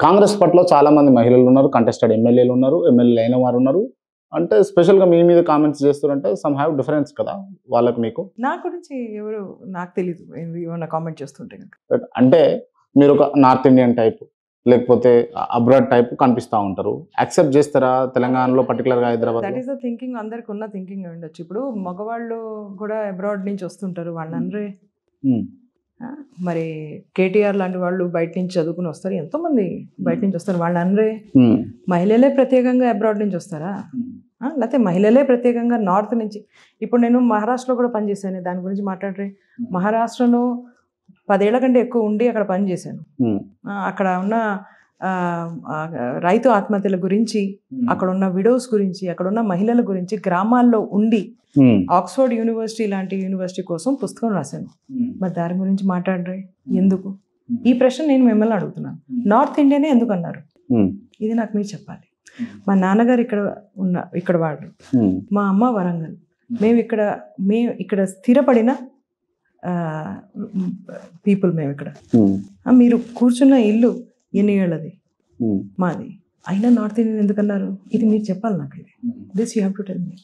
కాంగ్రెస్ పార్టీలో చాలా మంది మహిళలు ఉన్నారు, కంటెస్టెడ్ ఎమ్మెల్యేలు ఉన్నారు, ఎమ్మెల్యేలు అయిన వారు ఉన్నారు. అంటే స్పెషల్‌గా మీ మీద కామెంట్స్ చేస్తురంటే సమ్ హావ్ డిఫరెన్స్ కదా! వాళ్ళకి మీకు. నా గురించి ఎవరు నాకు తెలీదు. ఏమన్నా కామెంట్ చేస్తుంటే గనుక. అంటే మీరొక నార్త్ ఇండియన్ టైప్ లేకపోతే అబ్రాడ్ టైప్ కనిపిస్తా ఉంటారు. యాక్సెప్ట్ చేస్తారా తెలంగాణలో పర్టిక్యులర్‌గా దట్ హైదరాబాద్‌లో? ఈస్ ద థింకింగ్ అందరికి ఉన్న థింకింగ్ ఉండొచ్చు. ఇప్పుడు మగవాళ్ళు కూడా అబ్రాడ్ నుంచి వస్తుంటారు. వాళ్ళనరే హ్మ్. మరి కేటీఆర్ లాంటి వాళ్ళు బయట నుంచి చదువుకుని వస్తారు. ఎంతోమంది బయట నుంచి వస్తారు. వాళ్ళనరే హ్మ్. మహిళలే ప్రత్యేకంగా అబ్రాడ్ నుంచి వస్తారా? లేకపోతే మహిళలే ప్రత్యేకంగా నార్త్ నుంచి. ఇప్పుడు నేను మహారాష్ట్రలో కూడా పనిచేశాను. దాని గురించి మాట్లాడరే. మహారాష్ట్రలో 10 ఏళ్ల కంటే ఎక్కువ ఉండి అక్కడ పనిచేశాను. హ్మ్. అక్కడ ఉన్న రైతు ఆత్మహత్యల గురించి, అక్కడ ఉన్న విడోస్ గురించి, అక్కడ ఉన్న మహిళల గురించి గ్రామాల్లో ఉండి హ్మ్. ఆక్స్ఫర్డ్ యూనివర్సిటీ లాంటి యూనివర్సిటీ కోసం పుస్తకం రాశాను. మరి దాని గురించి మాట్లాడరే ఎందుకు? ఈ ప్రశ్న నేను మిమ్మల్ని అడుగుతున్నాను. నార్త్ ఇండియానే ఎందుకు అన్నారు? హ్మ్. ఇది నాకు మీరు చెప్పాలి. మా నాన్నగారు ఇక్కడ వాళ్ళు, హ్మ్. మా అమ్మ వరంగల్. మేము ఇక్కడ స్థిరపడిన పీపుల్ మేము ఇక్కడ. హ్మ్. మీరు కూర్చున్న ఇల్లు ఎన్ని ఏళ్ళది? హ్మ్. మాది. అయినా నార్త్ ఇండియన్ ఎందుకన్నారు? ఇది మీరు చెప్పాలి నాకు. ఇది this you have to tell me.